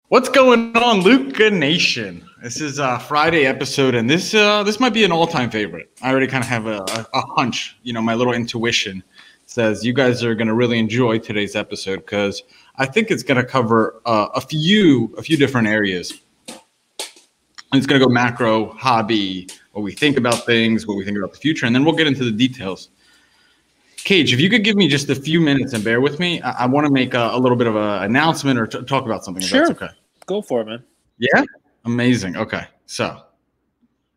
What's going on, Luca Nation? This is a Friday episode, and this might be an all-time favorite. I already kind of have a hunch. You know, my little intuition says you guys are going to really enjoy today's episode because I think it's going to cover a few different areas. And it's going to go macro, hobby, what we think about things, what we think about the future, and then we'll get into the details. Cage, if you could give me just a few minutes and bear with me, I want to make a little bit of an announcement or talk about something. If Sure. that's okay. Go for it, man. Yeah? Amazing. Okay. So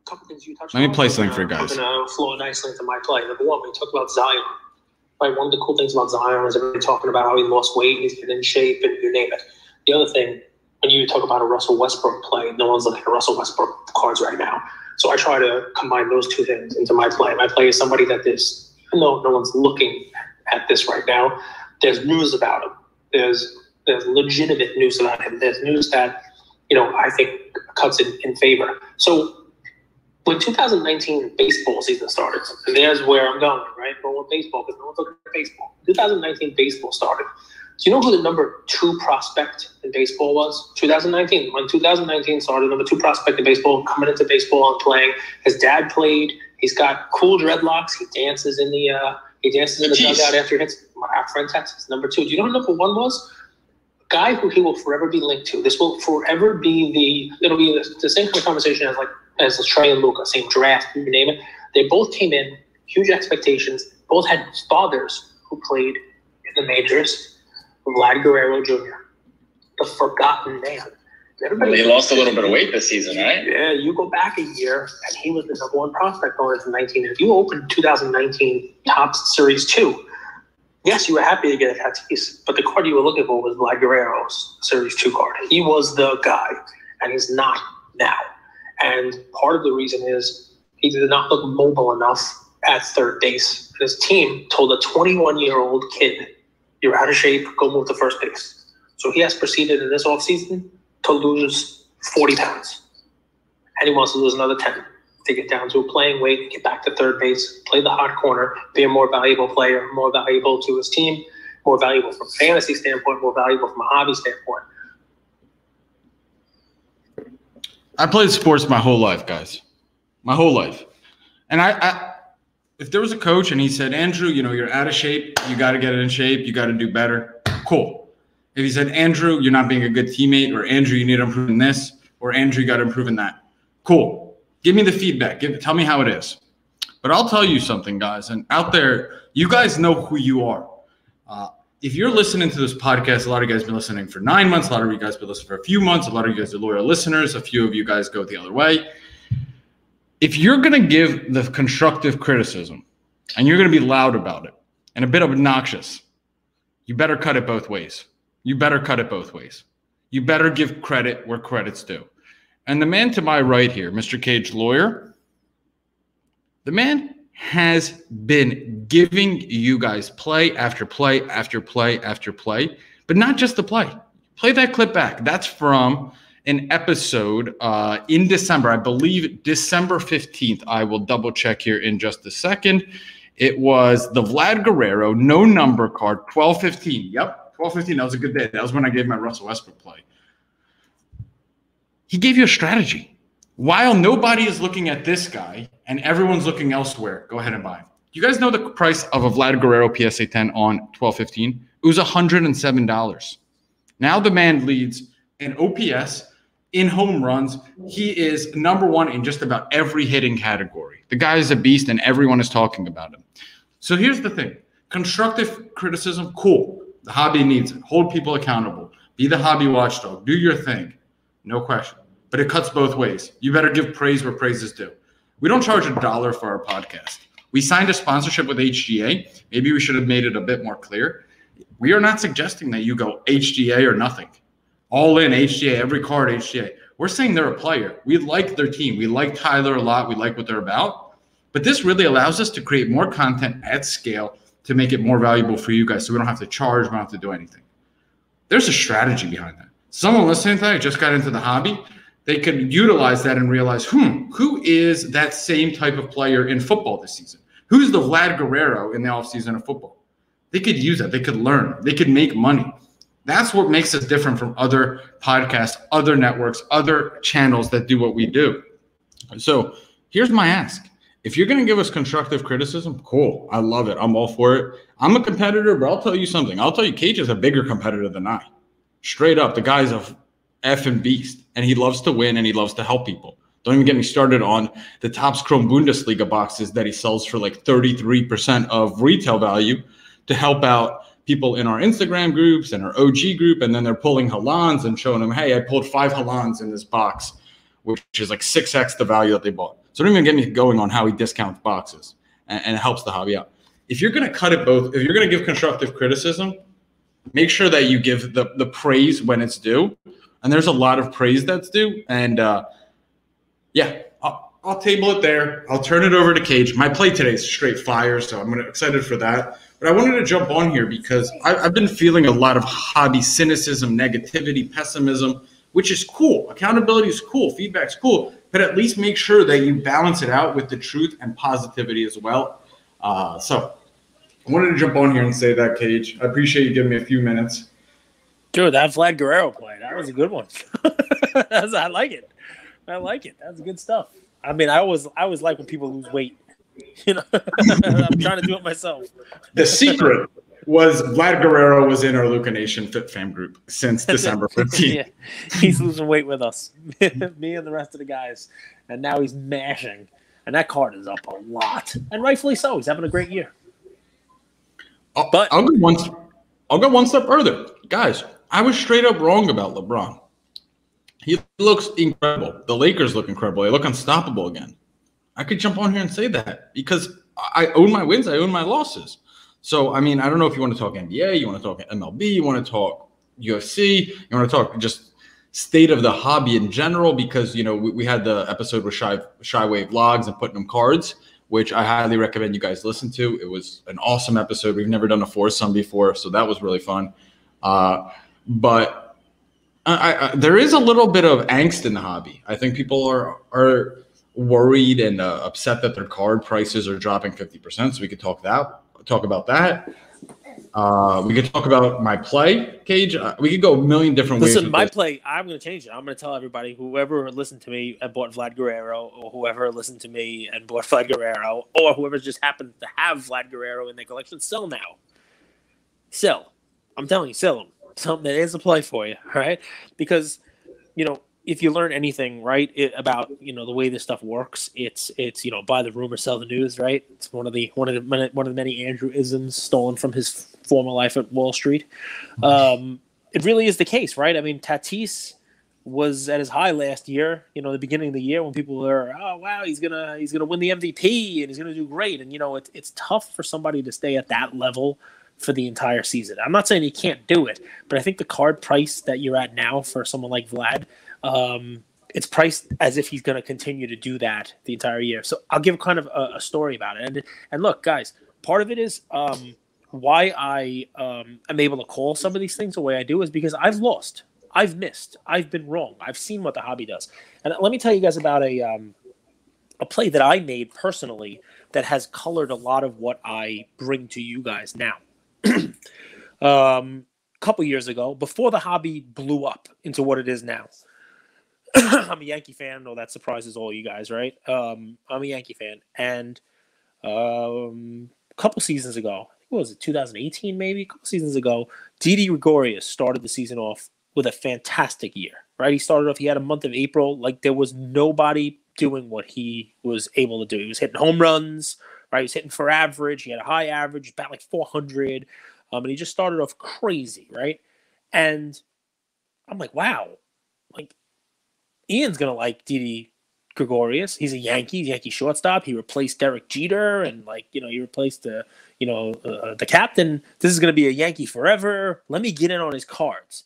Couple things you touched let me on. play something for you guys. I'm going to flow nicely into my play. Number one, we talked about Zion. Right, one of the cool things about Zion is everybody talking about how he lost weight and he's been in shape and you name it. The other thing, when you talk about a Russell Westbrook play, no one's looking at Russell Westbrook cards right now. So I try to combine those two things into my play. My play is somebody that is, even though no one's looking at this right now, there's news about him. There's legitimate news about him. There's news that, I think cuts in favor. So when 2019 baseball season started, and there's where I'm going, right? Going with baseball, because no one's looking at baseball. 2019 baseball started. Do you know who the number 2 prospect in baseball was? 2019. When 2019 started, number 2 prospect in baseball, coming into baseball and playing. His dad played. He's got cool dreadlocks. He dances in the dugout after he hits. Our friend Texas, number 2. Do you know who number 1 was? A guy who he will forever be linked to. This will forever be it'll be the same kind of conversation as Trey and Luka, same draft, you name it. They both came in, huge expectations. Both had fathers who played in the majors. Vlad Guerrero Jr., the forgotten man. He lost a little bit of weight this season, right? Yeah, you go back a year, and he was the number 1 prospect going into 19. If you open 2019 Topps Series 2, yes, you were happy to get a Tatis, but the card you were looking for was Vlad Guerrero's Series 2 card. He was the guy, and he's not now. And part of the reason is he did not look mobile enough at third base. His team told a 21-year-old kid, "You're out of shape, go move to first base." So he has proceeded in this offseason to lose 40 pounds. And he wants to lose another 10 to get down to a playing weight, get back to third base, play the hot corner, be a more valuable player, more valuable to his team, more valuable from a fantasy standpoint, more valuable from a hobby standpoint. I played sports my whole life, guys. My whole life. And I if there was a coach and he said, "Andrew, you're out of shape. You got to get in shape. You got to do better." Cool. If he said, "Andrew, you're not being a good teammate," or "Andrew, you need to improve in this," or "Andrew, you got to improve in that." Cool. Give me the feedback. Tell me how it is. But I'll tell you something, guys. And out there, you guys know who you are. If you're listening to this podcast, a lot of you guys have been listening for 9 months. A lot of you guys have been listening for a few months. A lot of you guys are loyal listeners. A few of you guys go the other way. If you're going to give the constructive criticism and you're going to be loud about it and a bit obnoxious, you better cut it both ways. You better cut it both ways. You better give credit where credit's due. And the man to my right here, Mr. Cage Lawyer, the man has been giving you guys play after play after play after play, but not just the play. Play that clip back. That's from an episode in December, I believe December 15th. I will double check here in just a second. It was the Vlad Guerrero no number card, 12-15. Yep, 12-15. That was a good day. That was when I gave my Russell Westbrook play. He gave you a strategy. While nobody is looking at this guy and everyone's looking elsewhere, go ahead and buy him. You guys know the price of a Vlad Guerrero PSA 10 on 12-15? It was $107. Now the man leads in OPS, in home runs. He is number 1 in just about every hitting category. The guy is a beast and everyone is talking about him. So here's the thing. Constructive criticism, cool. The hobby needs it. Hold people accountable. Be the hobby watchdog. Do your thing. No question. But it cuts both ways. You better give praise where praise is due. We don't charge $1 for our podcast. We signed a sponsorship with HGA. Maybe we should have made it a bit more clear. We are not suggesting that you go HGA or nothing. All in HGA, every card HGA. We're saying they're a player. We like their team. We like Tyler a lot. We like what they're about. But this really allows us to create more content at scale to make it more valuable for you guys so we don't have to charge, we don't have to do anything. There's a strategy behind that. Someone listening to that just got into the hobby. They could utilize that and realize, who is that same type of player in football this season? Who's the Vlad Guerrero in the offseason of football? They could use that. They could learn. They could make money. That's what makes us different from other podcasts, other networks, other channels that do what we do. So here's my ask. If you're going to give us constructive criticism, cool. I love it. I'm all for it. I'm a competitor, but I'll tell you something. I'll tell you, Cage is a bigger competitor than I. Straight up, the guy's a effing beast, and he loves to win, and he loves to help people. Don't even get me started on the Topps Chrome Bundesliga boxes that he sells for like 33% of retail value to help out people in our Instagram groups and our OG group, and then they're pulling Halans and showing them, hey, I pulled 5 Halans in this box, which is like 6x the value that they bought. So don't even get me going on how he discounts boxes, and it helps the hobby out. If you're going to cut it both, if you're going to give constructive criticism, make sure that you give the praise when it's due. And there's a lot of praise that's due. And yeah, I'll table it there. I'll turn it over to Cage. My play today is straight fire, so I'm excited for that. But I wanted to jump on here because I've been feeling a lot of hobby cynicism, negativity, pessimism, which is cool. Accountability is cool. Feedback's cool. But at least make sure that you balance it out with the truth and positivity as well. So I wanted to jump on here and say that, Cage. I appreciate you giving me a few minutes. Dude, that Vlad Guerrero play, that was a good one. I like it. I like it. That's good stuff. I mean, I always like when people lose weight. You know, I'm trying to do it myself. The secret was Vlad Guerrero was in our Luca Nation Fit Fam group since December 15th. Yeah, he's losing weight with us, me and the rest of the guys, and now he's mashing. And that card is up a lot, and rightfully so. He's having a great year. But I'll go one step further, guys. I was straight up wrong about LeBron. He looks incredible. The Lakers look incredible. They look unstoppable again. I could jump on here and say that because I own my wins. I own my losses. So, I mean, I don't know if you want to talk NBA, you want to talk MLB, you want to talk UFC, you want to talk just state of the hobby in general because, you know, we had the episode with Shyway Vlogs and putting them cards, which I highly recommend you guys listen to. It was an awesome episode. We've never done a foursome before, so that was really fun. But there is a little bit of angst in the hobby. I think people are worried and upset that their card prices are dropping 50%. So we could talk about that. We could talk about my play, Cage. We could go a million different ways. Listen, my play, I'm going to change it. I'm going to tell everybody, whoever listened to me and bought Vlad Guerrero, or whoever listened to me and bought Vlad Guerrero, or whoever just happened to have Vlad Guerrero in their collection, sell now. Sell. I'm telling you, sell them. Something that is a play for you, all right? Because, you know, if you learn anything, right, about, you know, the way this stuff works, it's you know, buy the rumor, sell the news, right? It's one of the many Andrew-isms stolen from his former life at Wall Street. It really is the case, right? I mean, Tatis was at his high last year, you know, the beginning of the year when people were, oh wow, he's gonna win the MVP and he's gonna do great. And you know, it's tough for somebody to stay at that level for the entire season. I'm not saying he can't do it, but I think the card price that you're at now for someone like Vlad, it's priced as if he's going to continue to do that the entire year. So I'll give kind of a story about it. And look, guys, part of it is why I am able to call some of these things the way I do is because I've lost, I've missed, I've been wrong. I've seen what the hobby does. And let me tell you guys about a play that I made personally that has colored a lot of what I bring to you guys now. Couple years ago, before the hobby blew up into what it is now. I'm a Yankee fan. I know that surprises all you guys, right? I'm a Yankee fan. And a couple seasons ago, I think what was it, 2018 maybe? A couple seasons ago, Didi Gregorius started the season off with a fantastic year, right? He started off, he had a month of April, like there was nobody doing what he was able to do. He was hitting home runs, right? He was hitting for average. He had a high average, about like 400. And he just started off crazy, right? And I'm like, wow. Like, Ian's going to like Didi Gregorius. He's a Yankee shortstop. He replaced Derek Jeter and, like, you know, he replaced the captain. This is going to be a Yankee forever. Let me get in on his cards.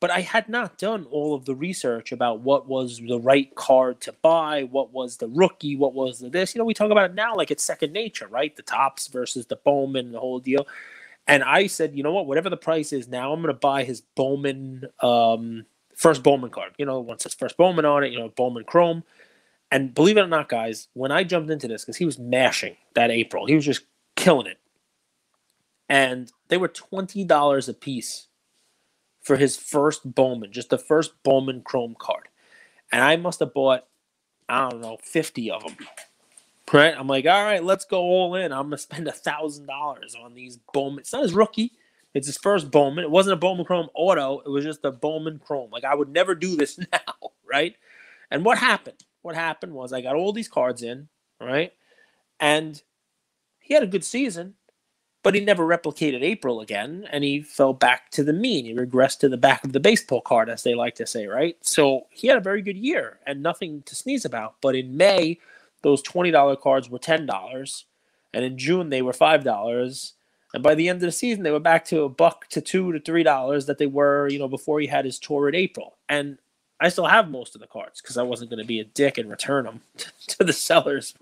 But I had not done all of the research about what was the right card to buy, what was the rookie, what was the this. You know, we talk about it now like it's second nature, right? The Topps versus the Bowman, the whole deal. And I said, you know what, whatever the price is now, I'm going to buy his Bowman, first Bowman card. You know, once it's first Bowman on it, you know, Bowman Chrome. And believe it or not, guys, when I jumped into this, because he was mashing that April, he was just killing it. And they were $20 a piece for his first Bowman, just the first Bowman Chrome card. And I must have bought, I don't know, 50 of them. Right? I'm like, all right, let's go all in. I'm going to spend $1,000 on these Bowman. It's not his rookie. It's his first Bowman. It wasn't a Bowman Chrome auto. It was just a Bowman Chrome. Like, I would never do this now, right? And what happened? What happened was I got all these cards in, right? And he had a good season, but he never replicated April again, and he fell back to the mean. He regressed to the back of the baseball card, as they like to say, right? So he had a very good year and nothing to sneeze about. But in May, those $20 cards were $10, and in June they were $5. And by the end of the season, they were back to $1 to $2 to $3 that they were, before he had his torrid April. And I still have most of the cards because I wasn't going to be a dick and return them to the sellers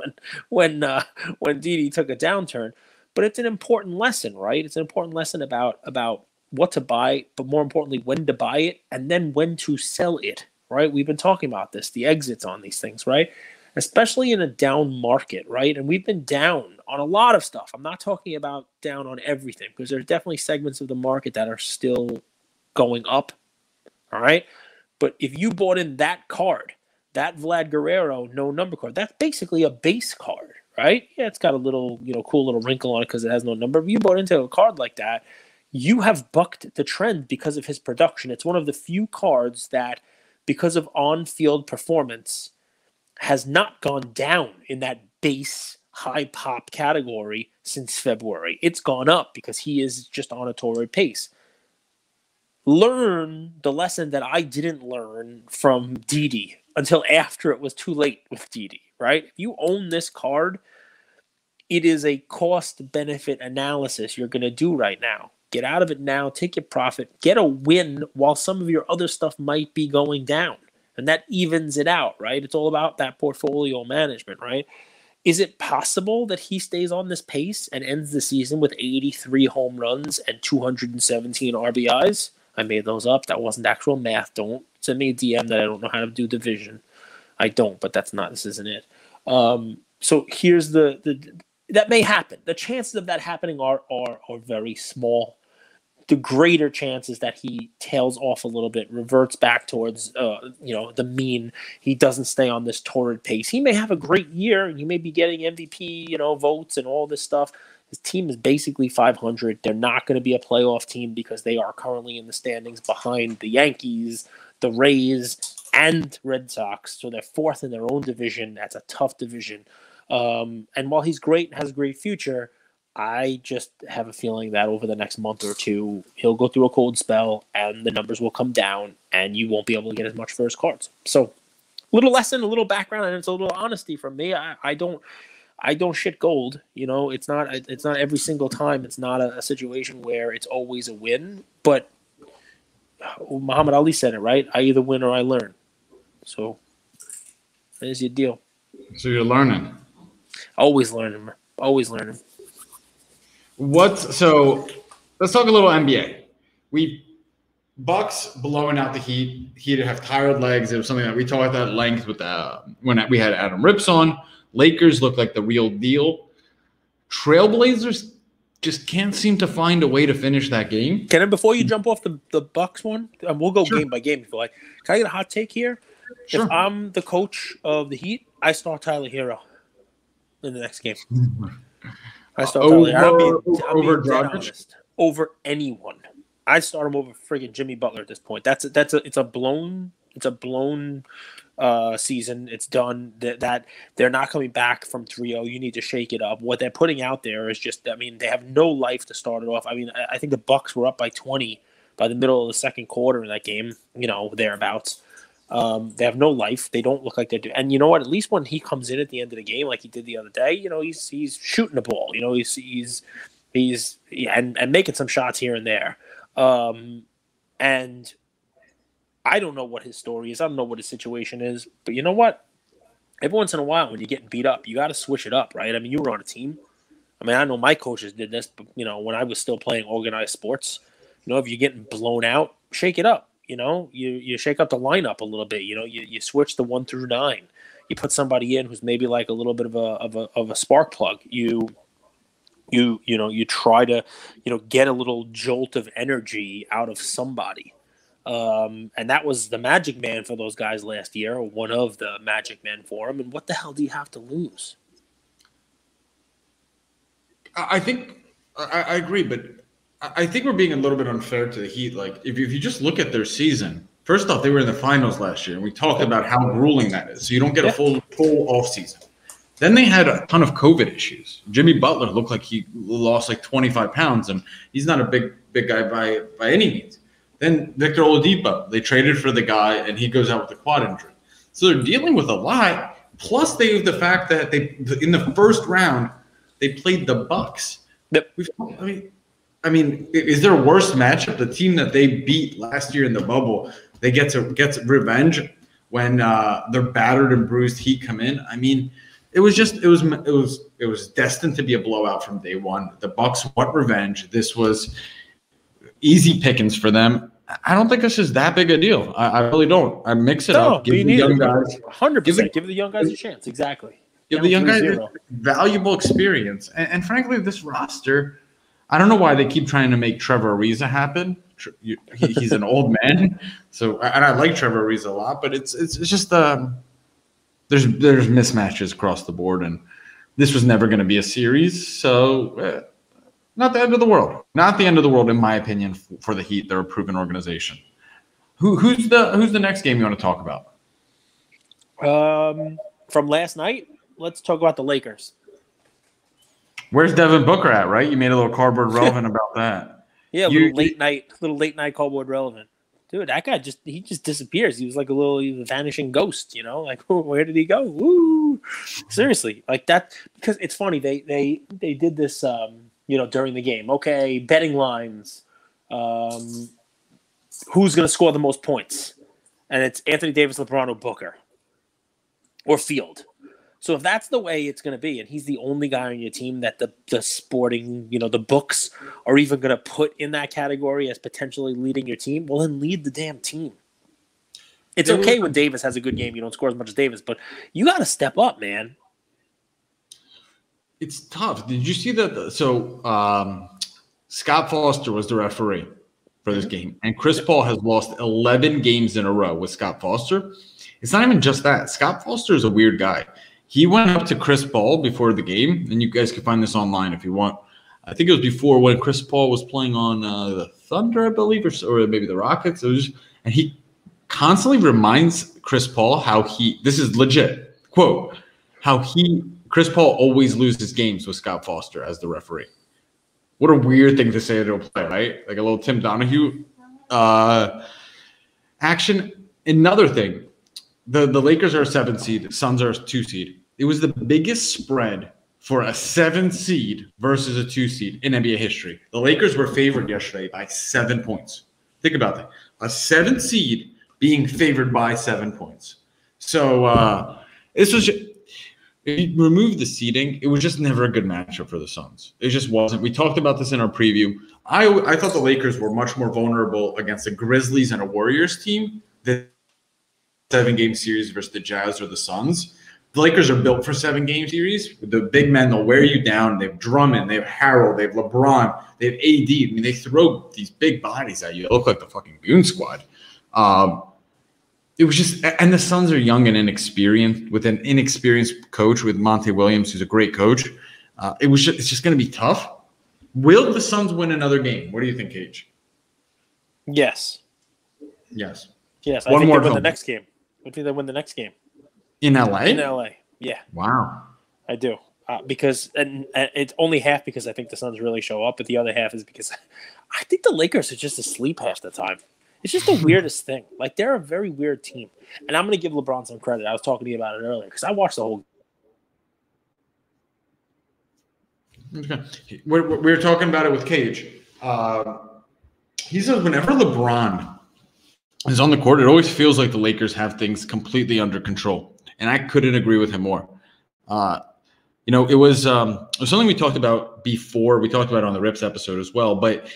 when Didi took a downturn. But it's an important lesson, right? It's an important lesson about what to buy, but more importantly, when to buy it and then when to sell it, right? We've been talking about this, the exits on these things, right? Especially in a down market, right? And we've been down on a lot of stuff. I'm not talking about down on everything because there's definitely segments of the market that are still going up, all right? But if you bought in that card, that Vlad Guerrero no number card, that's basically a base card, right? Yeah, it's got a little, cool little wrinkle on it because it has no number. If you bought into a card like that, you have bucked the trend because of his production. It's one of the few cards that, because of on-field performance, has not gone down in that base high pop category since February. It's gone up because he is just on a torrid pace. Learn the lesson that I didn't learn from Didi until after it was too late with Didi, right? If you own this card, it is a cost-benefit analysis you're going to do right now. Get out of it now, take your profit, get a win while some of your other stuff might be going down. And that evens it out, right? It's all about that portfolio management, right? Is it possible that he stays on this pace and ends the season with 83 home runs and 217 RBIs? I made those up. That wasn't actual math. Don't send me a DM that I don't know how to do division. I don't, but this isn't it. So here's that may happen. The chances of that happening are very small. The greater chances that he tails off a little bit, reverts back towards, the mean. He doesn't stay on this torrid pace. He may have a great year, and he may be getting MVP, votes and all this stuff. His team is basically 500. They're not going to be a playoff team because they are currently in the standings behind the Yankees, the Rays, and Red Sox. So they're fourth in their own division. That's a tough division. And while he's great and has a great future, I just have a feeling that over the next month or two, he'll go through a cold spell and the numbers will come down and you won't be able to get as much for his cards. So little lesson, a little background, and it's a little honesty from me. I don't shit gold. It's not every single time. It's not a situation where it's always a win, but Muhammad Ali said it, right? I either win or I learn. So there's your deal. So you're learning. Always learning. Always learning. So let's talk a little NBA. Bucks blowing out the Heat. Heat have tired legs. It was something that we talked at length with when we had Adam Rips on. Lakers look like the real deal. Trailblazers just can't seem to find a way to finish that game. Can I, before you jump off the Bucks one, we'll go game by game if you like. Can I get a hot take here? Sure. If I'm the coach of the Heat, I start Tyler Hero in the next game. I start Tyler Hero. I'm being dead honest. Over anyone. I start him over friggin' Jimmy Butler at this point. It's a blown season. It's done. That they're not coming back from 3-0. You need to shake it up. What they're putting out there is just, they have no life to start it off. I think the Bucks were up by 20 by the middle of the second quarter in that game, thereabouts. They have no life. They don't look like they do. And you know what? At least when he comes in at the end of the game, like he did the other day, he's shooting the ball. He's making some shots here and there. And I don't know what his story is. I don't know what his situation is. But you know what? Every once in a while, when you're getting beat up, you got to switch it up, right? You were on a team. I know my coaches did this, but when I was still playing organized sports, if you're getting blown out, shake it up. You shake up the lineup a little bit. You switch the 1 through 9. You put somebody in who's maybe like a little bit of a spark plug. You try to get a little jolt of energy out of somebody. And that was the magic man for those guys last year, or one of the magic men for them. And what the hell do you have to lose? I think I agree, but I think we're being a little bit unfair to the Heat. Like, if you just look at their season, first off, they were in the finals last year, and we talked about how grueling that is. So you don't get a full off season. Then they had a ton of COVID issues. Jimmy Butler looked like he lost like 25 pounds, and he's not a big guy by any means. Then Victor Oladipo, they traded for the guy, and he goes out with a quad injury. So they're dealing with a lot. Plus, they have the fact that in the first round they played the Bucks. Yep. I mean, is there a worse matchup? The team that they beat last year in the bubble, they gets revenge when their battered and bruised Heat come in. I mean, it was destined to be a blowout from day one. The Bucks want revenge. This was easy pickings for them. I don't think this is that big a deal. I really don't. I mix it up. Give the young guys 100%. Give the young guys a chance. Exactly. Give the young guys valuable experience. And frankly, this roster, I don't know why they keep trying to make Trevor Ariza happen. He's an old man, and I like Trevor Ariza a lot, but it's just there's mismatches across the board, and this was never going to be a series. So not the end of the world. Not the end of the world, in my opinion, for the Heat. They're a proven organization. Who's the next game you want to talk about? From last night, let's talk about the Lakers. Where's Devin Booker at, right? You made a little cardboard relevant about that. Yeah, little late night cardboard relevant. Dude, that guy just disappears. He was like a vanishing ghost, like where did he go? Woo! Seriously, like that, because it's funny, they did this during the game. Okay, betting lines. Who's gonna score the most points? And it's Anthony Davis, LeBron, or Booker. Or Field. So if that's the way it's going to be, and he's the only guy on your team that the sporting, the books are even going to put in that category as potentially leading your team, well, then lead the damn team. It's okay when Davis has a good game. You don't score as much as Davis, but you got to step up, man. It's tough. Did you see that? So Scott Foster was the referee for this game, and Chris Paul has lost 11 games in a row with Scott Foster. It's not even just that. Scott Foster is a weird guy. He went up to Chris Paul before the game, and you guys can find this online if you want. I think it was before when Chris Paul was playing on the Thunder, I believe, or maybe the Rockets. And he constantly reminds Chris Paul this is legit, quote, Chris Paul always loses games with Scott Foster as the referee. What a weird thing to say to a player, right? Like a little Tim Donahue action. Another thing. The Lakers are a 7 seed. The Suns are a 2 seed. It was the biggest spread for a 7 seed versus a 2 seed in NBA history. The Lakers were favored yesterday by 7 points. Think about that. A 7 seed being favored by 7 points. So this was just, if you remove the seeding, it was just never a good matchup for the Suns. It just wasn't. We talked about this in our preview. I thought the Lakers were much more vulnerable against the Grizzlies and a Warriors team than 7-game series versus the Jazz or the Suns. The Lakers are built for 7-game series. With the big men, they'll wear you down. They have Drummond, they have Harold, they have LeBron, they have AD. I mean, they throw these big bodies at you. It look like the fucking Goon Squad. It was just, and the Suns are young and inexperienced with an inexperienced coach with Monty Williams, who's a great coach. It's just going to be tough. Will the Suns win another game? What do you think, Cage? Yes. Yes. Yes. I think they win the next game. I think they win the next game. In LA? In LA, yeah. Wow. I do. Because and it's only half because I think the Suns really show up, but the other half is because I think the Lakers are just asleep half the time. It's just the weirdest thing. Like, they're a very weird team. And I'm going to give LeBron some credit. I was talking to you about it earlier because I watched the whole. Okay. We were talking about it with Cage. He says whenever LeBron is on the court, it always feels like the Lakers have things completely under control. And I couldn't agree with him more. It was something we talked about before. We talked about it on the Rips episode as well. But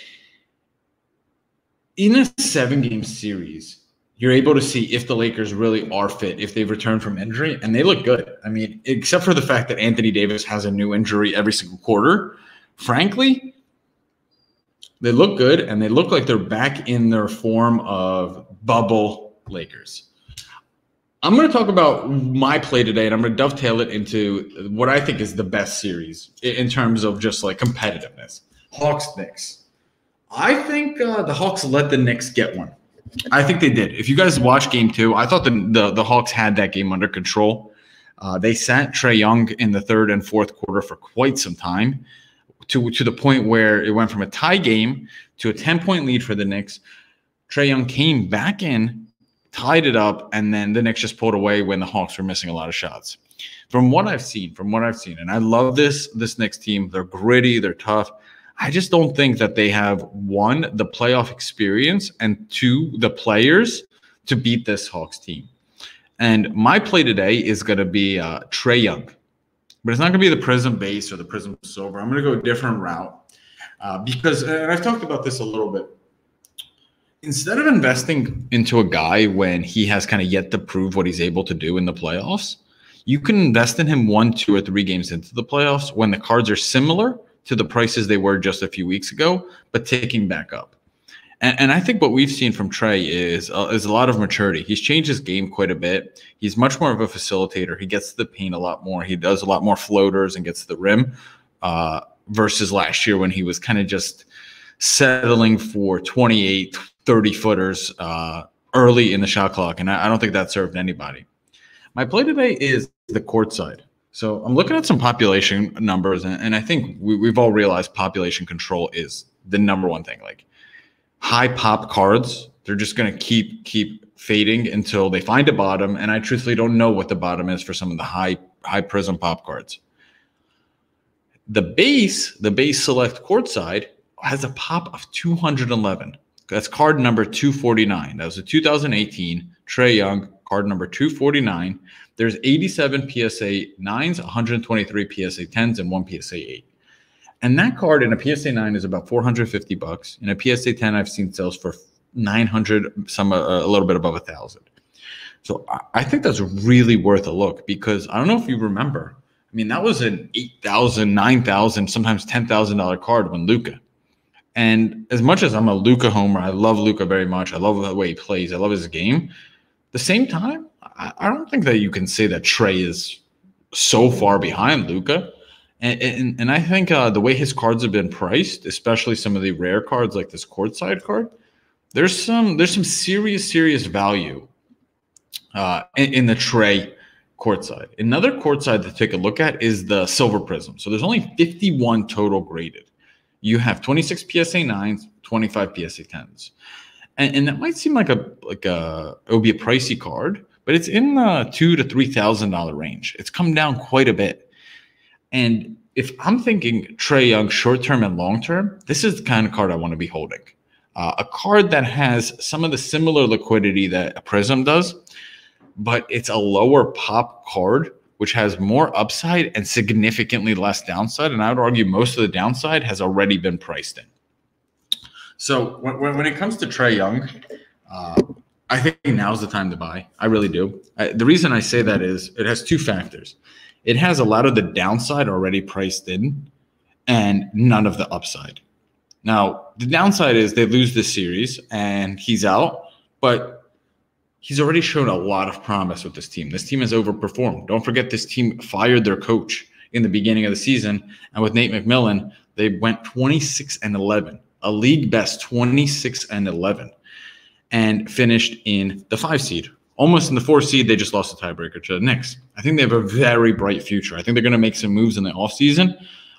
in a 7-game series, you're able to see if the Lakers really are fit, if they've returned from injury, and they look good. I mean, except for the fact that Anthony Davis has a new injury every single quarter. Frankly, They look good, and they look like they're back in their form of bubble Lakers. I'm going to talk about my play today, and I'm going to dovetail it into what I think is the best series in terms of just like competitiveness. Hawks-Knicks. I think the Hawks let the Knicks get one. I think they did. If you guys watched Game 2, I thought the Hawks had that game under control. They sat Trae Young in the third and fourth quarter for quite some time, to the point where it went from a tie game to a 10-point lead for the Knicks. Trae Young came back in, tied it up, and then the Knicks just pulled away when the Hawks were missing a lot of shots. From what I've seen, and I love this Knicks team. They're gritty, they're tough. I just don't think that they have, one, the playoff experience, and two, the players to beat this Hawks team. And my play today is going to be Trae Young. But it's not going to be the Prism base or the Prism silver. I'm going to go a different route because, and I've talked about this a little bit, instead of investing into a guy when he has kind of yet to prove what he's able to do in the playoffs, you can invest in him 1, 2, or 3 games into the playoffs when the cards are similar to the prices they were just a few weeks ago, but ticking back up. And I think what we've seen from Trae is a lot of maturity. He's changed his game quite a bit. He's much more of a facilitator. He gets to the paint a lot more. He does a lot more floaters and gets to the rim versus last year when he was kind of just settling for 28, 30-footers early in the shot clock. And I don't think that served anybody. My play today is the court side. So I'm looking at some population numbers, and I think we've all realized population control is the number one thing. Like, high pop cards, they're just going to keep fading until they find a bottom, and I truthfully don't know what the bottom is for some of the high Prism pop cards. The base select court side has a pop of 211. That's card number 249. That was a 2018 Trae Young card number 249. There's 87 PSA 9s, 123 PSA 10s, and 1 PSA 8. And that card in a PSA 9 is about $450. In a PSA 10, I've seen sales for $900, some a little bit above $1,000. So I think that's really worth a look because I don't know if you remember. I mean, that was an $8,000, $9,000, sometimes $10,000 card when Luka. And as much as I'm a Luka homer, I love Luka very much. I love the way he plays. I love his game. At the same time, I don't think that you can say that Trae is so far behind Luka. And I think the way his cards have been priced, especially some of the rare cards like this courtside card, there's some serious value in the Trae courtside. Another courtside to take a look at is the Silver Prism. So there's only 51 total graded. You have 26 PSA 9s, 25 PSA 10s. And that might seem like it would be a pricey card, but it's in the $2,000 to $3,000 range. It's come down quite a bit. And if I'm thinking Trae Young short-term and long-term, this is the kind of card I want to be holding. A card that has some of the similar liquidity that a Prism does, but it's a lower pop card, which has more upside and significantly less downside. And I would argue most of the downside has already been priced in. So when it comes to Trae Young, I think now's the time to buy. I really do. The reason I say that is it has 2 factors. It has a lot of the downside already priced in and none of the upside. Now, the downside is they lose this series and he's out, but he's already shown a lot of promise with this team. This team has overperformed. Don't forget this team fired their coach in the beginning of the season. And with Nate McMillan, they went 26-11, a league best 26-11, and finished in the 5 seed. Almost in the 4 seed, they just lost the tiebreaker to the Knicks. I think they have a very bright future. I think they're going to make some moves in the offseason.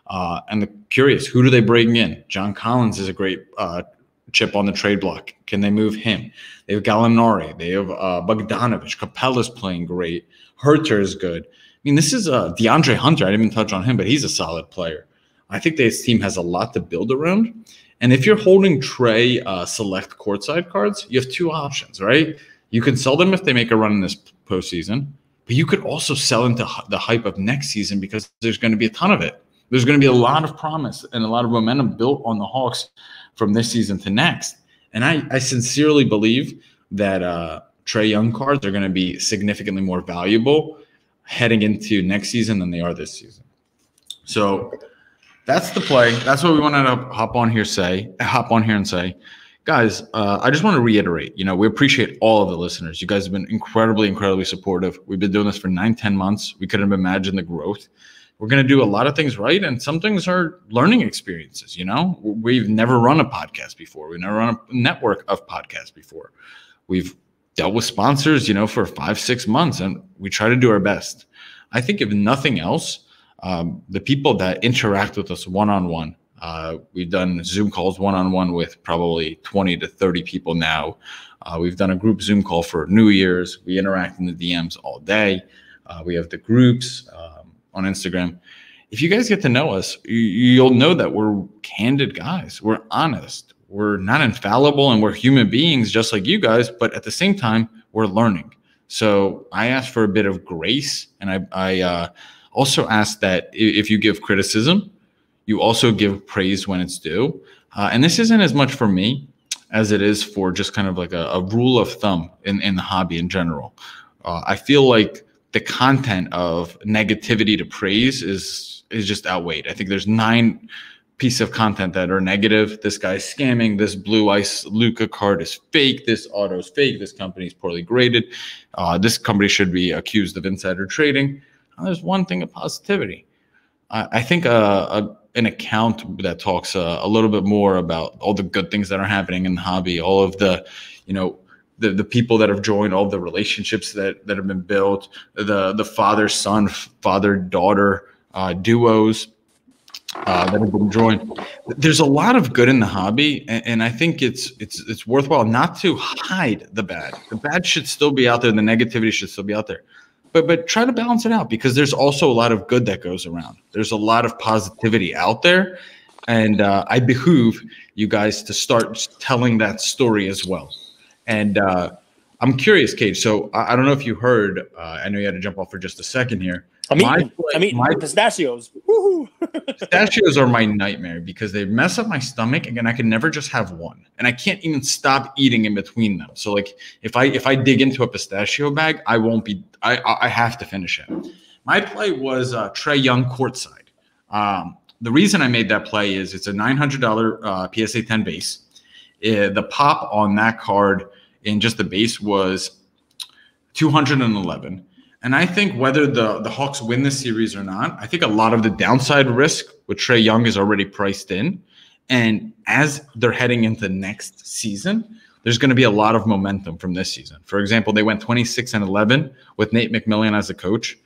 And the curious, who do they bring in? John Collins is a great chip on the trade block. Can they move him? They have Gallinari. They have Bogdanovic. Capella's playing great. Herter is good. I mean, this is DeAndre Hunter. I didn't even touch on him, but he's a solid player. I think this team has a lot to build around. And if you're holding Trae select courtside cards, you have 2 options, right? You can sell them if they make a run in this postseason, but you could also sell into the hype of next season because there's going to be a ton of it. There's going to be a lot of promise and a lot of momentum built on the Hawks from this season to next. And I sincerely believe that Trae Young cards are going to be significantly more valuable heading into next season than they are this season. So That's the play. That's what we wanted to hop on here and say. Guys, I just want to reiterate, we appreciate all of the listeners. You guys have been incredibly, incredibly supportive. We've been doing this for 9-10 months. We couldn't have imagined the growth. We're going to do a lot of things right, and some things are learning experiences, We've never run a podcast before. We've never run a network of podcasts before. We've dealt with sponsors, for 5-6 months, and we try to do our best. I think if nothing else, the people that interact with us one-on-one, we've done Zoom calls one-on-one with probably 20 to 30 people now. We've done a group Zoom call for New Year's. We interact in the DMs all day. We have the groups on Instagram. If you guys get to know us, you'll know that we're candid guys. We're honest. We're not infallible, and we're human beings just like you guys, but at the same time, we're learning. So I ask for a bit of grace, and I also ask that if you give criticism, you also give praise when it's due. And this isn't as much for me as it is for just kind of like a rule of thumb in the hobby in general. I feel like the content of negativity to praise is just outweighed. I think there's 9 pieces of content that are negative. This guy's scamming. This blue ice Luka card is fake. This auto is fake. This company is poorly graded. This company should be accused of insider trading. There's one thing of positivity. I think an account that talks a little bit more about all the good things that are happening in the hobby, all of the, the people that have joined, all the relationships that have been built, the father-son, father-daughter duos that have been joined. There's a lot of good in the hobby, and I think it's worthwhile not to hide the bad. The bad should still be out there. The negativity should still be out there. But try to balance it out, because there's also a lot of good that goes around. There's a lot of positivity out there, and I behoove you guys to start telling that story as well. And I'm curious, Cage. So I don't know if you heard. I know you had to jump off for just a second here. My pistachios. Woohoo! Pistachios are my nightmare because they mess up my stomach, and I can never just have one, and I can't even stop eating in between them. So like if I dig into a pistachio bag, I won't be. I have to finish it. My play was Trae Young courtside. The reason I made that play is it's a $900 PSA 10 base. The pop on that card in just the base was 211. And I think whether the Hawks win this series or not, I think a lot of the downside risk with Trae Young is already priced in. And as they're heading into next season, there's going to be a lot of momentum from this season. For example, they went 26-11 with Nate McMillan as a coach.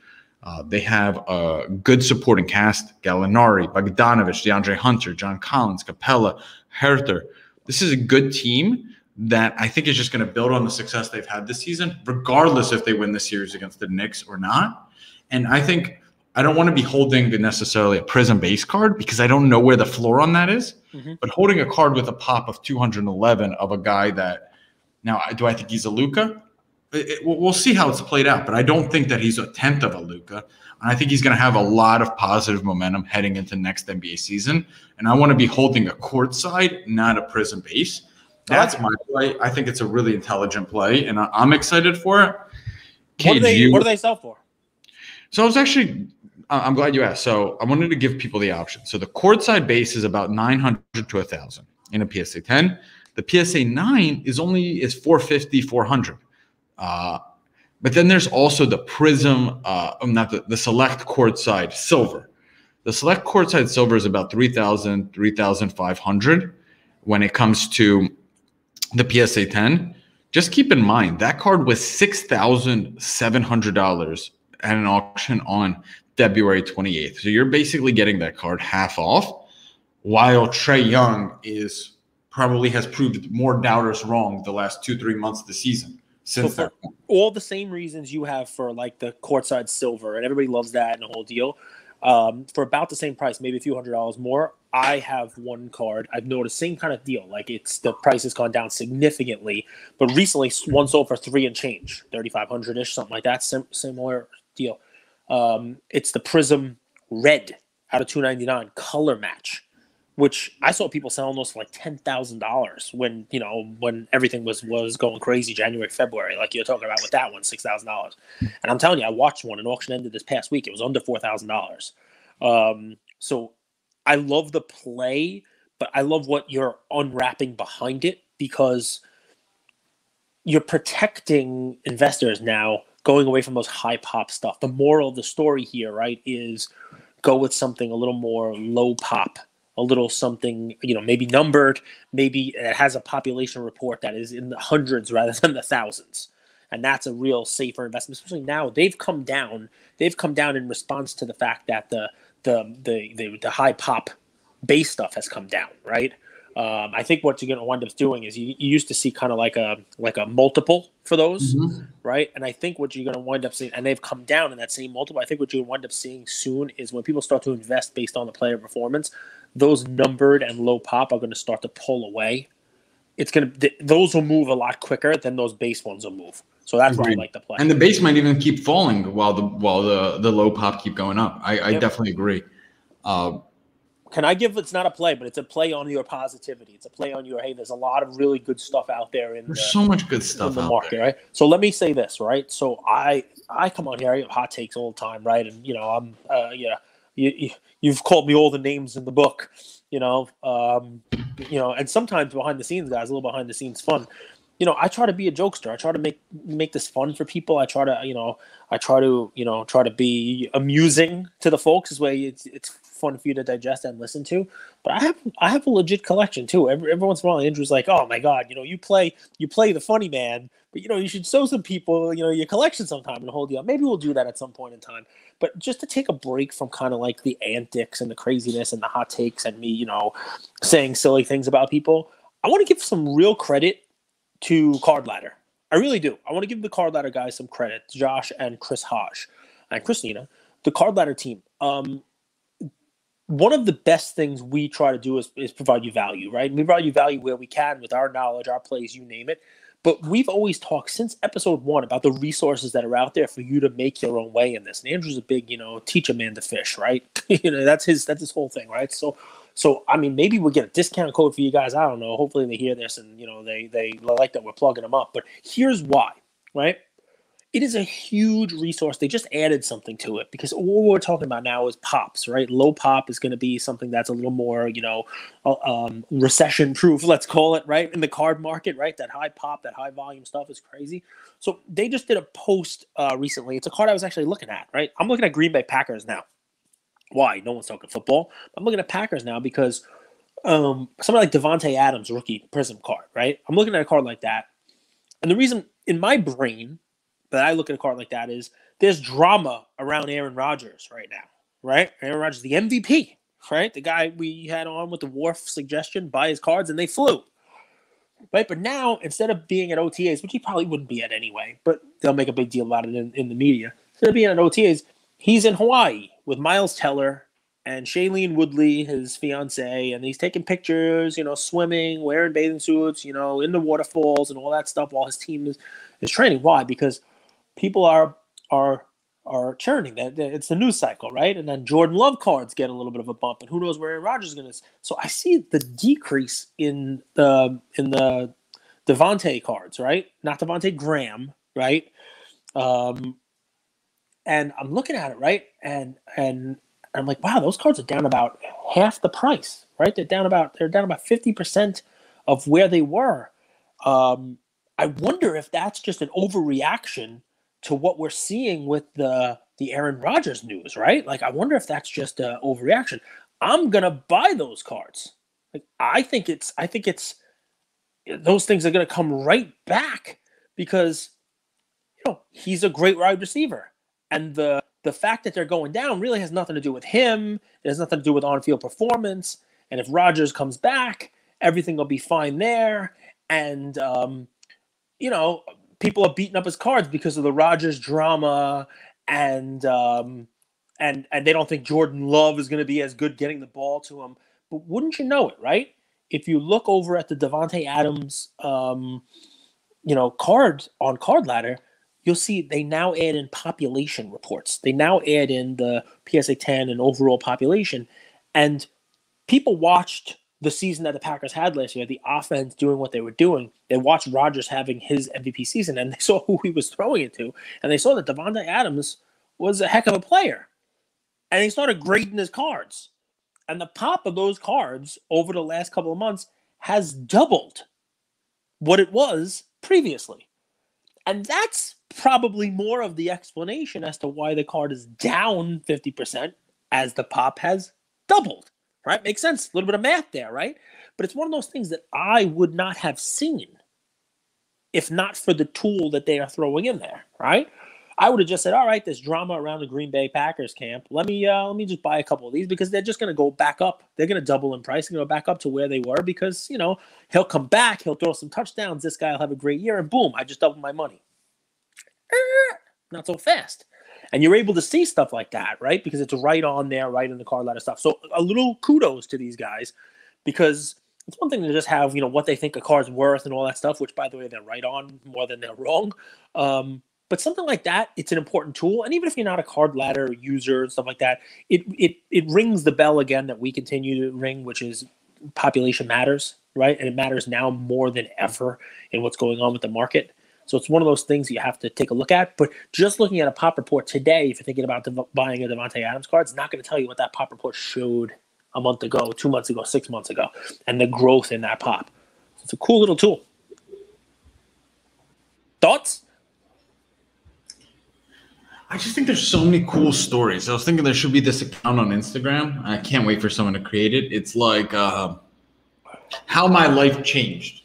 They have a good supporting cast: Gallinari, Bogdanovich, DeAndre Hunter, John Collins, Capella, Herter. This is a good team that I think is just going to build on the success they've had this season, regardless if they win the series against the Knicks or not. And I think I don't want to be holding necessarily a Prism base card because I don't know where the floor on that is. Mm-hmm. But holding a card with a pop of 211 of a guy that – now, do I think he's a Luka? We'll see how it's played out, but I don't think that he's a tenth of a Luka. And I think he's going to have a lot of positive momentum heading into next NBA season. And I want to be holding a court side, not a Prism base. That's my play. I think it's a really intelligent play, and I'm excited for it. What do they sell for? So I'm glad you asked. So I wanted to give people the option. So the courtside base is about $900 to $1,000 in a PSA 10. The PSA 9 is $450, $400. But then there's also the Prism, the Select Courtside Silver. The Select Courtside Silver is about $3,000, $3,500 when it comes to the PSA 10. Just keep in mind that card was $6,700 at an auction on February 28th. So you're basically getting that card half off, while Trae Young probably has proved more doubters wrong the last 2-3 months of the season. So for all the same reasons you have for like the courtside silver, and everybody loves that and the whole deal, for about the same price, maybe a few $100s more, I have one card. I've noticed same kind of deal. Like the price has gone down significantly, but recently one sold for $3 and change, 3,500-ish, something like that. Similar deal. It's the Prism Red out of $299 color match, which I saw people selling those for like $10,000 when everything was going crazy January, February, like you're talking about with that one, $6,000. And I'm telling you, I watched one. An auction ended this past week. It was under $4,000. So I love the play, but I love what you're unwrapping behind it because you're protecting investors now, going away from those high pop stuff. The moral of the story here, right, is go with something a little more low pop, a little something, maybe numbered, maybe it has a population report that is in the hundreds rather than the thousands. And that's a real safer investment, especially now. They've come down in response to the fact that the high pop base stuff has come down, right? I think what you're going to wind up doing is you used to see kind of like a multiple for those, right? And I think what you're going to wind up seeing, and they've come down in that same multiple. I think what you'll wind up seeing soon is when people start to invest based on the player performance, those numbered and low pop are going to start to pull away. Those will move a lot quicker than those base ones will move. So that's why I like the play. And the base might even keep falling while the low pop keep going up. I definitely agree. Can I give it's not a play, but it's a play on your positivity. It's a play on your, hey, there's a lot of really good stuff out there there's so much good stuff in the out market, there. Right? So let me say this, right? So I come on here, I have hot takes all the time, right? And I'm you've called me all the names in the book, and sometimes behind the scenes, guys, a little behind the scenes fun. I try to be a jokester. I try to make this fun for people. I try to be amusing to the folks. This way it's fun for you to digest and listen to. But I have a legit collection too. Every once in a while, Andrew's like, "Oh my God, you play the funny man, but you should show some people your collection sometime and hold you up." Maybe we'll do that at some point in time. But just to take a break from kind of like the antics and the craziness and the hot takes and me, saying silly things about people, I want to give some real credit to Card Ladder. I really do. I want to give the Card Ladder guys some credit. Josh and Chris Hodge and Christina, the Card Ladder team. One of the best things we try to do is provide you value, right? We provide you value where we can with our knowledge, our plays, you name it. But we've always talked since episode 1 about the resources that are out there for you to make your own way in this. And Andrew's a big, teach a man to fish, right? That's his whole thing, right? So I mean, maybe we'll get a discount code for you guys. I don't know. Hopefully they hear this and they like that we're plugging them up. But here's why, right? It is a huge resource. They just added something to it because what we're talking about now is pops, right? Low pop is going to be something that's a little more, recession proof, let's call it, right? In the card market, right? That high pop, that high volume stuff is crazy. So they just did a post recently. It's a card I was actually looking at, right? I'm looking at Green Bay Packers now. Why? No one's talking football. I'm looking at Packers now because somebody like Devontae Adams, rookie Prism card, right? I'm looking at a card like that. And the reason in my brain that I look at a card like that is there's drama around Aaron Rodgers right now, right? Aaron Rodgers, the MVP, right? The guy we had on with the Wharf suggestion, buy his cards, and they flew, right? But now, instead of being at OTAs, which he probably wouldn't be at anyway, but they'll make a big deal about it in the media. Instead of being at OTAs, he's in Hawaii with Miles Teller and Shailene Woodley, his fiance, and he's taking pictures, swimming, wearing bathing suits, in the waterfalls and all that stuff while his team is training. Why? Because people are churning. That it's the news cycle, right? And then Jordan Love cards get a little bit of a bump, and who knows where Aaron Rodgers is going to. So I see the decrease in the Devontae cards, right? Not Devontae Graham, right? And I'm looking at it, right? And I'm like, wow, those cards are down about half the price, right? They're down about 50% of where they were. I wonder if that's just an overreaction to what we're seeing with the Aaron Rodgers news, right? Like, I wonder if that's just an overreaction. I'm gonna buy those cards. Like, I think it's those things are gonna come right back because he's a great wide receiver, and the fact that they're going down really has nothing to do with him. It has nothing to do with on-field performance. And if Rodgers comes back, everything will be fine there. And people are beating up his cards because of the Rodgers drama, and they don't think Jordan Love is going to be as good getting the ball to him. But wouldn't you know it, right? If you look over at the Devontae Adams, card on Card Ladder, you'll see they now add in population reports. They now add in the PSA 10 and overall population. And people watched the season that the Packers had last year, the offense doing what they were doing. They watched Rodgers having his MVP season, and they saw who he was throwing it to. And they saw that Devontae Adams was a heck of a player. And he started grading his cards. And the pop of those cards over the last couple of months has doubled what it was previously. And that's probably more of the explanation as to why the card is down 50% as the pop has doubled, right? Makes sense. A little bit of math there, right? But it's one of those things that I would not have seen if not for the tool that they are throwing in there, right? I would have just said, all right, there's drama around the Green Bay Packers camp. Let me just buy a couple of these because they're just going to go back up. They're going to double in price and go back up to where they were because, he'll come back. He'll throw some touchdowns. This guy will have a great year. And boom, I just doubled my money. Not so fast. And you're able to see stuff like that, right? Because it's right on there, right in the card ladder stuff. So a little kudos to these guys because it's one thing to just have, what they think a card's worth and all that stuff, which, by the way, they're right on more than they're wrong. But something like that, it's an important tool. And even if you're not a card ladder user and stuff like that, it rings the bell again that we continue to ring, which is population matters, right? And it matters now more than ever in what's going on with the market. So it's one of those things you have to take a look at. But just looking at a pop report today, if you're thinking about buying a Davante Adams card, it's not going to tell you what that pop report showed a month ago, 2 months ago, 6 months ago, and the growth in that pop. So it's a cool little tool. Thoughts? I just think there's so many cool stories. I was thinking there should be this account on Instagram. I can't wait for someone to create it. It's like how my life changed,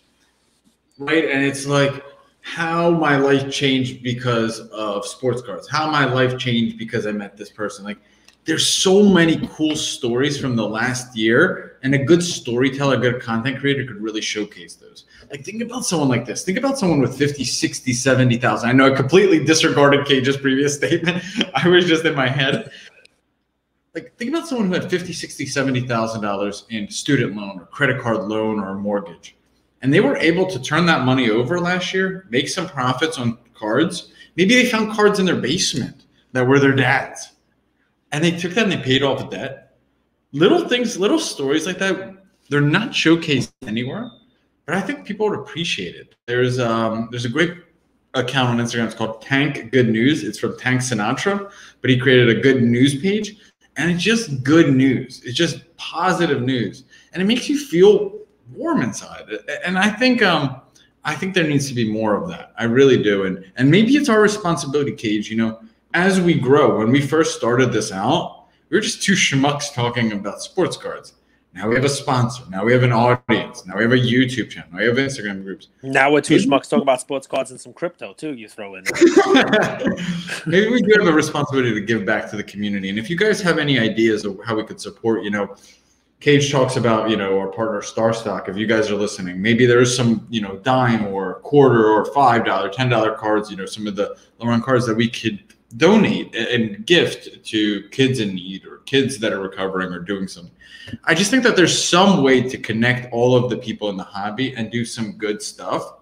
right? And it's like how my life changed because of sports cards. How my life changed because I met this person. Like there's so many cool stories from the last year, and a good storyteller, a good content creator could really showcase those. Like think about someone like this. Think about someone with 50, 60, 70,000. I know I completely disregarded Cage's previous statement. I was just in my head. Like think about someone who had 50, 60, $70,000 in student loan or credit card loan or a mortgage. And they were able to turn that money over last year, make some profits on cards. Maybe they found cards in their basement that were their dad's. And they took that and they paid off the debt. Little things, little stories like that, they're not showcased anywhere, but I think people would appreciate it. There's a great account on Instagram. It's called Tank Good News. It's from Tank Sinatra, but he created a good news page, and it's just good news. It's just positive news, and it makes you feel warm inside. And I think there needs to be more of that. I really do, and maybe it's our responsibility, Cage. As we grow, when we first started this out, we were just two schmucks talking about sports cards. Now we have a sponsor. Now we have an audience. Now we have a YouTube channel. Now we have Instagram groups. Now we're two schmucks talking about sports cards and some crypto, too, you throw in. Maybe we do have a responsibility to give back to the community. And if you guys have any ideas of how we could support, Cage talks about, our partner Starstock. If you guys are listening, maybe there's some, dime or quarter or $5, $10 cards, some of the low-end cards that we could donate and gift to kids in need or kids that are recovering or doing something. I just think that there's some way to connect all of the people in the hobby and do some good stuff.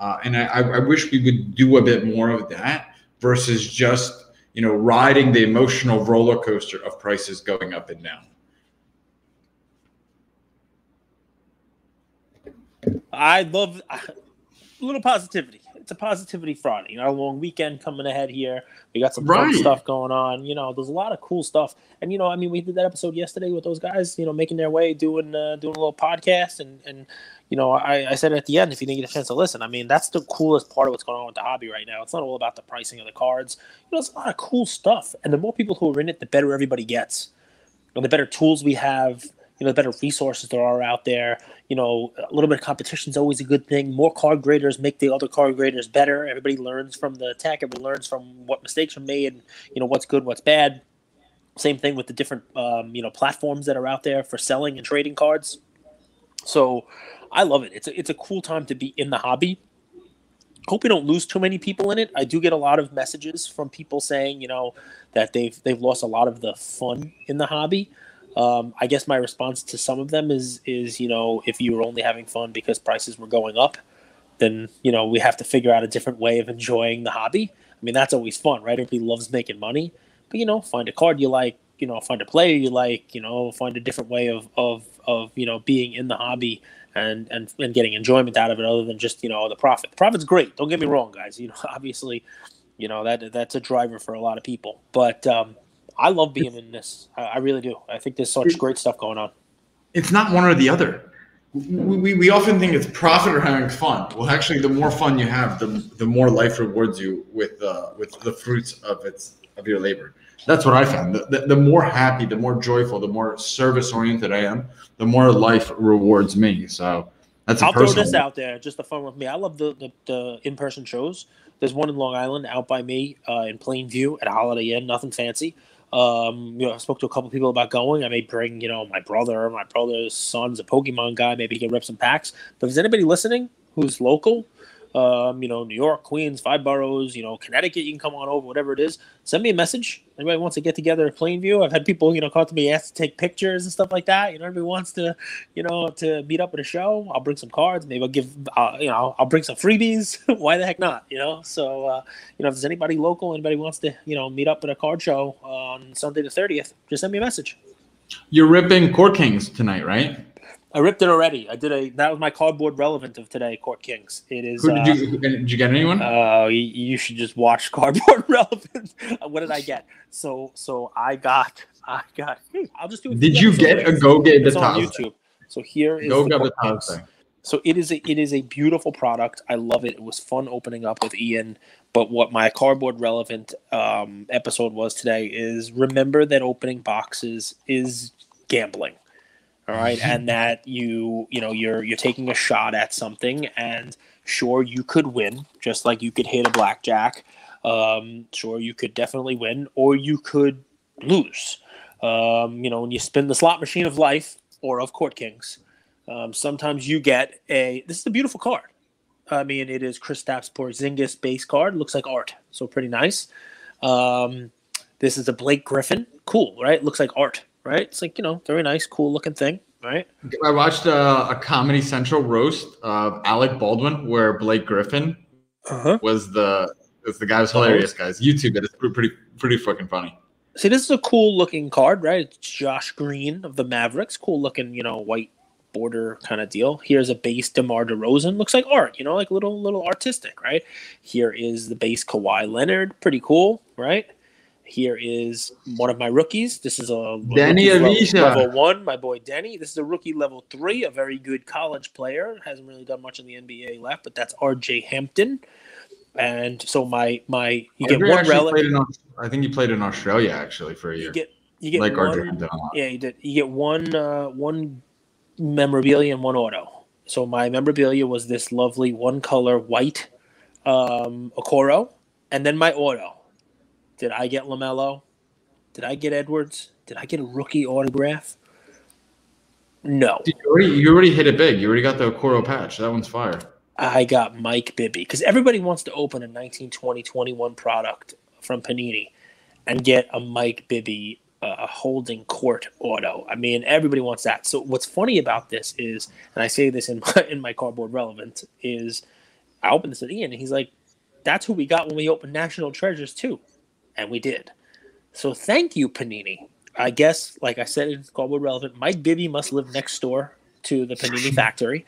And I wish we would do a bit more of that versus just, riding the emotional roller coaster of prices going up and down. I love a little positivity. It's a positivity Friday. A long weekend coming ahead here. We got some fun stuff going on. There's a lot of cool stuff. And we did that episode yesterday with those guys. Making their way, doing a little podcast. And I said at the end, if you didn't get a chance to listen, that's the coolest part of what's going on with the hobby right now. It's not all about the pricing of the cards. There's a lot of cool stuff. And the more people who are in it, the better everybody gets. The better tools we have. The better resources there are out there. A little bit of competition is always a good thing. More card graders make the other card graders better. Everybody learns from the tech. Everybody learns from what mistakes are made and, what's good, what's bad. Same thing with the different, platforms that are out there for selling and trading cards. So I love it. It's a cool time to be in the hobby. Hope we don't lose too many people in it. I do get a lot of messages from people saying, that they've lost a lot of the fun in the hobby. I guess my response to some of them is if you were only having fun because prices were going up, then, we have to figure out a different way of enjoying the hobby. That's always fun, right? Everybody loves making money, but, find a card you like, find a player you like, find a different way of being in the hobby and getting enjoyment out of it other than just, the profit. The profit's great. Don't get me wrong, guys. Obviously, that's a driver for a lot of people, but, I love being in this. I really do. I think there's such great stuff going on. It's not one or the other. We often think it's profit or having fun. Well, actually, the more fun you have, the more life rewards you with the fruits of your labor. That's what I found. The more happy, the more joyful, the more service oriented I am, the more life rewards me. So that's I'll throw this out there, just the fun with me. I love the in-person shows. There's one in Long Island out by me in Plainview at Holiday Inn. Nothing fancy. I spoke to a couple people about going. I may bring, my brother's son's a Pokemon guy. Maybe he can rip some packs. But if there's anybody listening who's local, New York, Queens, 5 boroughs, Connecticut, you can come on over, whatever it is. Send me a message. Anybody wants to get together at Plainview? I've had people, call to me, ask to take pictures and stuff like that. Everybody wants to, to meet up at a show. I'll bring some cards. Maybe I'll give, I'll bring some freebies. Why the heck not? So, if there's anybody local, anybody wants to, meet up at a card show on Sunday the 30th, just send me a message. You're ripping Court Kings tonight, right? I ripped it already. That was my cardboard relevant of today, Court Kings. It is. Did you get anyone? You should just watch cardboard relevant. What did I get? So I got. Hey, I'll just do it. Did you get a Go Get the on YouTube? So here is Go Get the Kings. So it is a beautiful product. I love it. It was fun opening up with Ian. But what my cardboard relevant episode was today is remember that opening boxes is gambling. All right, and that you're taking a shot at something, and sure you could win, just like you could hit a blackjack. Sure you could definitely win, or you could lose. When you spin the slot machine of life or of Court Kings, sometimes you get this is a beautiful card. I mean, it is Kristaps Porzingis base card. Looks like art, so pretty nice. This is a Blake Griffin. Cool, right? Looks like art. Right, it's like very nice, cool looking thing. Right. I watched a Comedy Central roast of Alec Baldwin where Blake Griffin was the guy. Who's hilarious, guys. YouTube it. It's pretty fucking funny. See, this is a cool looking card, right? It's Josh Green of the Mavericks. Cool looking, white border kind of deal. Here's a base DeMar DeRozan. Looks like art, like little artistic, right? Here is the base Kawhi Leonard. Pretty cool, right? Here is one of my rookies. This is a Denny level 1, my boy Denny. This is a rookie level 3, a very good college player. Hasn't really done much in the NBA left, but that's RJ Hampton. And so you get one relic. I think he played in Australia actually for a year. You get like RJ Hampton a lot. Yeah, he did. You get one memorabilia and one auto. So my memorabilia was this lovely one color white Okoro, and then my auto. Did I get LaMelo? Did I get Edwards? Did I get a rookie autograph? No. You already hit it big. You already got the Okoro patch. That one's fire. I got Mike Bibby because everybody wants to open a 1920-21 product from Panini and get a Mike Bibby holding court auto. I mean, everybody wants that. So what's funny about this is, and I say this in my cardboard relevant, is I opened this at Ian and he's like, that's who we got when we opened National Treasures too. And we did. So thank you, Panini. I guess, like I said in Cardboard Relevant, Mike Bibby must live next door to the Panini factory.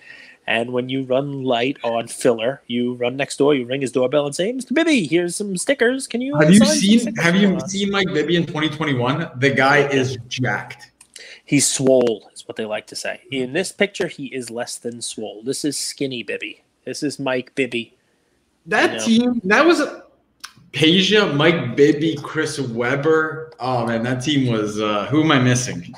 And when you run light on filler, you run next door, you ring his doorbell and say, Mr. Bibby, here's some stickers. Can you Have you seen Mike Bibby in 2021? The guy is jacked. He's swole, is what they like to say. In this picture, he is less than swole. This is skinny Bibby. This is Mike Bibby. That team, that was Peja, Mike Bibby, Chris Webber. Oh man, that team was. Who am I missing?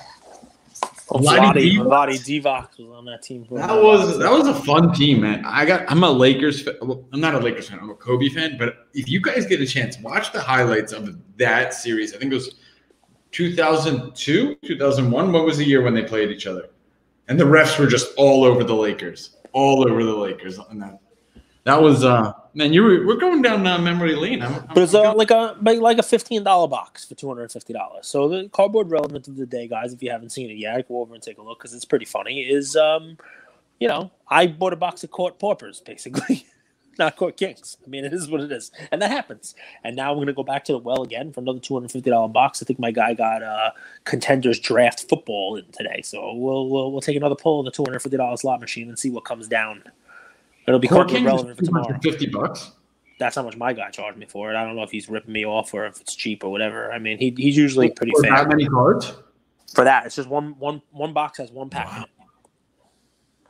Vlade Divac was on that team. That was a fun team, man. I'm a Lakers fan. Well, I'm not a Lakers fan. I'm a Kobe fan. But if you guys get a chance, watch the highlights of that series. I think it was 2002, 2001. What was the year when they played each other? And the refs were just all over the Lakers, And that was man. We're going down memory lane. But it's like a $15 box for $250. So the cardboard relevant of the day, guys. If you haven't seen it yet, go over and take a look because it's pretty funny. Is I bought a box of Court Paupers basically, not Court Kings. I mean, it is what it is, and that happens. And now we're gonna go back to the well again for another $250 box. I think my guy got Contenders Draft Football in today, so we'll take another pull of the $250 slot machine and see what comes down. It'll be cardboard relevant for tomorrow. $50. That's how much my guy charged me for it. I don't know if he's ripping me off or if it's cheap or whatever. I mean, he's usually pretty fair. That many cards? For that, it's just one box has one pack in it.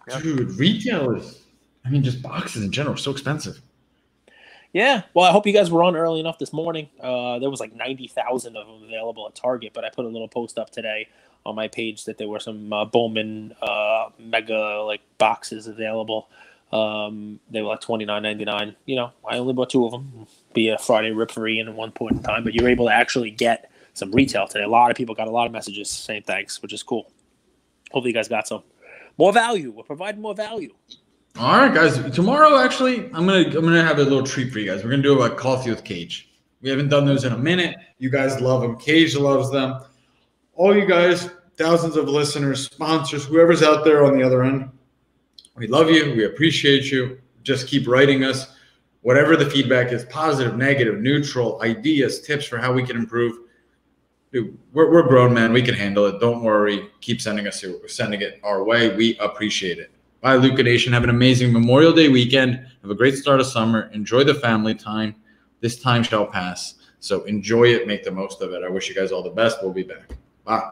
Yep. Dude, retail is, I mean, just boxes in general are so expensive. Yeah. Well, I hope you guys were on early enough this morning. There was like 90,000 of them available at Target, but I put a little post up today on my page that there were some Bowman mega like boxes available. They were like $29.99. You know, I only bought 2 of them. Be a Friday rip free in at one point in time, but you're able to actually get some retail today. A lot of people got a lot of messages saying thanks, which is cool. Hopefully you guys got some more value. We're providing more value. All right, guys. Tomorrow, actually, I'm gonna have a little treat for you guys. We're gonna do a coffee with Cage. We haven't done those in a minute. You guys love them. Cage loves them. All you guys, thousands of listeners, sponsors, whoever's out there on the other end, we love you. We appreciate you. Just keep writing us. Whatever the feedback is, positive, negative, neutral, ideas, tips for how we can improve. Dude, we're grown, man. We can handle it. Don't worry. Keep sending it our way. We appreciate it. Bye, Luca Nation. Have an amazing Memorial Day weekend. Have a great start of summer. Enjoy the family time. This time shall pass. So enjoy it. Make the most of it. I wish you guys all the best. We'll be back. Bye.